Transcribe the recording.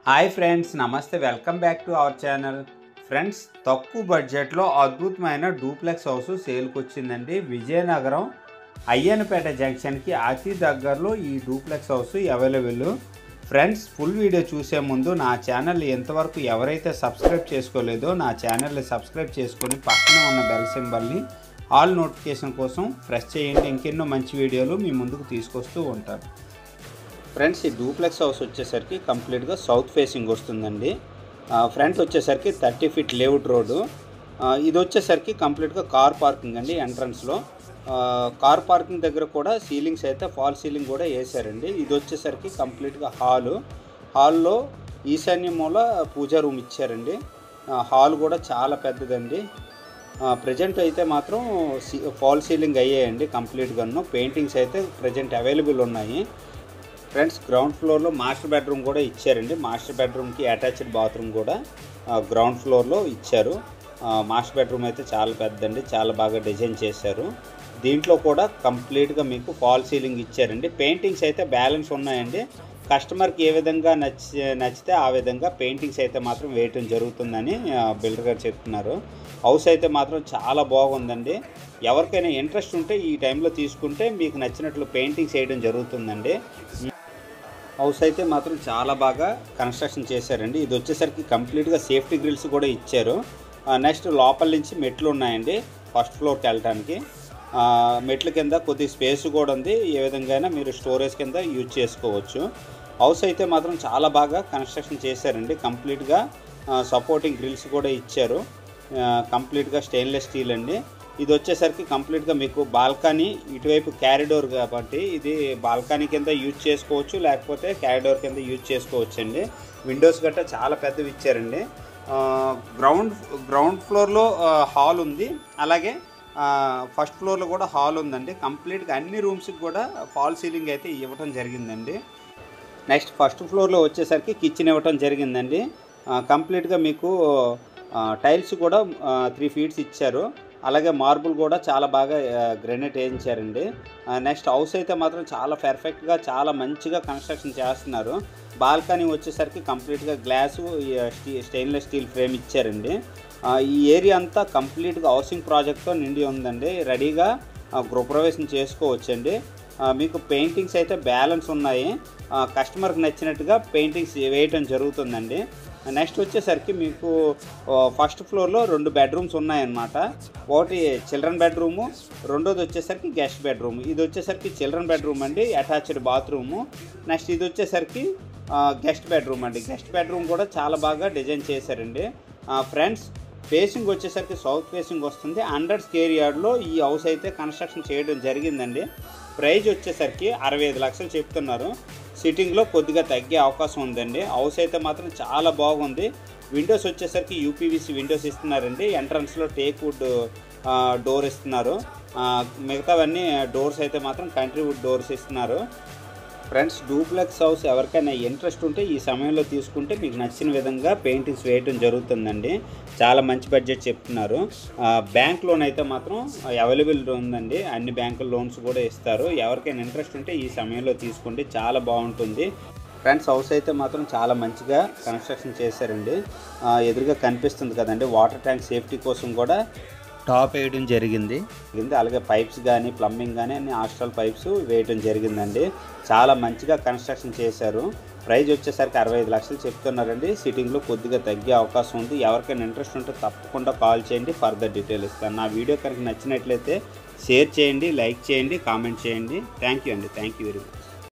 Hi friends, నమస్తే. Welcome back to our channel. Friends, తక్కువ బడ్జెట్లో అద్భుతమైన డూప్లెక్స్ హౌస్ సేల్కి వచ్చిందండి. విజయనగరం అయ్యన్నపేట జంక్షన్కి అతి దగ్గరలో ఈ duplex house available. Friends, full video చూసే ముందు నా ఛానల్ ఎంతవరకు ఎవరైతే సబ్స్క్రైబ్ చేసుకోలేదో నా ఛానల్ని సబ్స్క్రైబ్ చేసుకొని పక్కన ఉన్న బెల్ సింబల్ని ఆల్ నోటిఫికేషన్ కోసం ప్రెస్ చేయండి. ఇంకెన్నో మంచి వీడియోలు మీ ముందుకు తీసుకొస్తూ ఉంటాను. ఫ్రెండ్స్, ఈ డూప్లెక్స్ హౌస్ వచ్చేసరికి కంప్లీట్గా సౌత్ ఫేసింగ్ వస్తుందండి. ఫ్రంట్ వచ్చేసరికి 30 ఫీట్ లేఅవుట్ రోడ్డు. ఇది వచ్చేసరికి కంప్లీట్గా కార్ పార్కింగ్ అండి. ఎంట్రన్స్లో కార్ పార్కింగ్ దగ్గర కూడా సీలింగ్స్ అయితే ఫాల్ సీలింగ్ కూడా వేసారండి. ఇది వచ్చేసరికి కంప్లీట్గా హాల్లో ఈశాన్య మూల పూజా రూమ్ ఇచ్చారండి. హాల్ కూడా చాలా పెద్దదండి. ప్రజెంట్ అయితే మాత్రం ఫాల్ సీలింగ్ అయ్యాయండి కంప్లీట్గాను. పెయింటింగ్స్ అయితే ప్రజెంట్ అవైలబుల్ ఉన్నాయి. ఫ్రెండ్స్, గ్రౌండ్ ఫ్లోర్లో మాస్టర్ బెడ్రూమ్ కూడా ఇచ్చారండి. మాస్టర్ బెడ్రూమ్కి అటాచ్డ్ బాత్రూమ్ కూడా గ్రౌండ్ ఫ్లోర్లో ఇచ్చారు. మాస్టర్ బెడ్రూమ్ అయితే చాలా పెద్దండి, చాలా బాగా డిజైన్ చేశారు. దీంట్లో కూడా కంప్లీట్గా మీకు ఫాల్ సీలింగ్ ఇచ్చారండి. పెయింటింగ్స్ అయితే బ్యాలెన్స్ ఉన్నాయండి. కస్టమర్కి ఏ విధంగా నచ్చితే ఆ విధంగా పెయింటింగ్స్ అయితే మాత్రం వేయటం జరుగుతుందని బిల్డర్ గారు చెప్తున్నారు. హౌస్ అయితే మాత్రం చాలా బాగుందండి. ఎవరికైనా ఇంట్రెస్ట్ ఉంటే ఈ టైంలో తీసుకుంటే మీకు నచ్చినట్లు పెయింటింగ్స్ వేయడం జరుగుతుందండి. హౌస్ అయితే మాత్రం చాలా బాగా కన్స్ట్రక్షన్ చేశారండి. ఇది వచ్చేసరికి కంప్లీట్గా సేఫ్టీ గ్రిల్స్ కూడా ఇచ్చారు. నెక్స్ట్ లోపల నుంచి మెట్లు ఉన్నాయండి ఫస్ట్ ఫ్లోర్కి వెళ్ళటానికి. మెట్ల కింద కొద్ది స్పేస్ కూడా ఉంది. ఏ విధంగా మీరు స్టోరేజ్ కింద యూజ్ చేసుకోవచ్చు. హౌస్ అయితే మాత్రం చాలా బాగా కన్స్ట్రక్షన్ చేశారండి. కంప్లీట్గా సపోర్టింగ్ గ్రిల్స్ కూడా ఇచ్చారు. కంప్లీట్గా స్టెయిన్లెస్ స్టీల్ అండి. ఇది వచ్చేసరికి కంప్లీట్గా మీకు బాల్కనీ, ఇటువైపు క్యారిడోర్ కాబట్టి ఇది బాల్కనీ కింద యూజ్ చేసుకోవచ్చు, లేకపోతే క్యారిడోర్ కింద యూజ్ చేసుకోవచ్చు అండి. విండోస్ గట్రా చాలా పెద్దవి ఇచ్చారండి. గ్రౌండ్ ఫ్లోర్లో హాల్ ఉంది, అలాగే ఫస్ట్ ఫ్లోర్లో కూడా హాల్ ఉందండి. కంప్లీట్గా అన్ని రూమ్స్కి కూడా ఫాల్ సీలింగ్ అయితే ఇవ్వటం జరిగిందండి. నెక్స్ట్ ఫస్ట్ ఫ్లోర్లో వచ్చేసరికి కిచెన్ ఇవ్వటం జరిగిందండి. కంప్లీట్గా మీకు టైల్స్ కూడా 3 ఫీట్స్ ఇచ్చారు. అలాగే మార్బుల్ కూడా చాలా బాగా గ్రెనైట్ వేయించారండి. నెక్స్ట్ హౌస్ అయితే మాత్రం చాలా పర్ఫెక్ట్గా, చాలా మంచిగా కన్స్ట్రక్షన్ చేస్తున్నారు. బాల్కనీ వచ్చేసరికి కంప్లీట్గా గ్లాసు, స్టెయిన్లెస్ స్టీల్ ఫ్రేమ్ ఇచ్చారండి. ఈ ఏరియా అంతా కంప్లీట్గా హౌసింగ్ ప్రాజెక్ట్తో నిండి ఉందండి. రెడీగా గృహప్రవేశం చేసుకోవచ్చండి. మీకు పెయింటింగ్స్ అయితే బ్యాలెన్స్ ఉన్నాయి. కస్టమర్కి నచ్చినట్టుగా పెయింటింగ్స్ వేయటం జరుగుతుందండి. నెక్స్ట్ వచ్చేసరికి మీకు ఫస్ట్ ఫ్లోర్లో 2 బెడ్రూమ్స్ ఉన్నాయన్నమాట. ఒకటి చిల్డ్రన్ బెడ్రూము, రెండోది వచ్చేసరికి గెస్ట్ బెడ్రూమ్. ఇది వచ్చేసరికి చిల్డ్రన్ బెడ్రూమ్ అండి, అటాచ్డ్ బాత్రూము. నెక్స్ట్ ఇది వచ్చేసరికి గెస్ట్ బెడ్రూమ్ అండి. గెస్ట్ బెడ్రూమ్ కూడా చాలా బాగా డిజైన్ చేశారండి. ఫ్రెండ్స్, ఫేసింగ్ వచ్చేసరికి సౌత్ ఫేసింగ్ వస్తుంది. 100 స్క్వేర్ యార్డ్లో ఈ హౌస్ అయితే కన్స్ట్రక్షన్ చేయడం జరిగిందండి. ప్రైజ్ వచ్చేసరికి 65 లక్షలు చెప్తున్నారు. సిట్టింగ్లో కొద్దిగా తగ్గే అవకాశం ఉందండి. హౌస్ అయితే మాత్రం చాలా బాగుంది. విండోస్ వచ్చేసరికి యూపీవీసీ విండోస్ ఇస్తున్నారండి. ఎంట్రన్స్లో టేక్ వుడ్ డోర్ ఇస్తున్నారు. మిగతావన్నీ డోర్స్ అయితే మాత్రం కంట్రీ వుడ్ డోర్స్ ఇస్తున్నారు. ఫ్రెండ్స్, డూప్లెక్స్ హౌస్ ఎవరికైనా ఇంట్రెస్ట్ ఉంటే ఈ సమయంలో తీసుకుంటే మీకు నచ్చిన విధంగా పెయింటింగ్స్ వేయటం జరుగుతుందండి. చాలా మంచి బడ్జెట్ చెప్తున్నారు. బ్యాంక్ లోన్ అయితే మాత్రం అవైలబుల్ ఉందండి. అన్ని బ్యాంకుల లోన్స్ కూడా ఇస్తారు. ఎవరికైనా ఇంట్రెస్ట్ ఉంటే ఈ సమయంలో తీసుకుంటే చాలా బాగుంటుంది. ఫ్రెండ్స్, హౌస్ అయితే మాత్రం చాలా మంచిగా కన్స్ట్రక్షన్ చేశారండి. ఎదురుగా కనిపిస్తుంది కదండి, వాటర్ ట్యాంక్ సేఫ్టీ కోసం కూడా టాప్ వేయడం జరిగింది. అలాగే పైప్స్ కానీ, ప్లంబింగ్ కానీ అన్ని హాస్టల్ పైప్స్ వేయడం జరిగిందండి. చాలా మంచిగా కన్స్ట్రక్షన్ చేశారు. ప్రైజ్ వచ్చేసరికి 65 లక్షలు చెప్తున్నారండి. సిట్టింగ్లో కొద్దిగా తగ్గే అవకాశం ఉంది. ఎవరికైనా ఇంట్రెస్ట్ ఉంటే తప్పకుండా కాల్ చేయండి, ఫర్దర్ డీటెయిల్ ఇస్తాను. నా వీడియో కనుక నచ్చినట్లయితే షేర్ చేయండి, లైక్ చేయండి, కామెంట్ చేయండి. థ్యాంక్ యూ అండి. Thank you very much.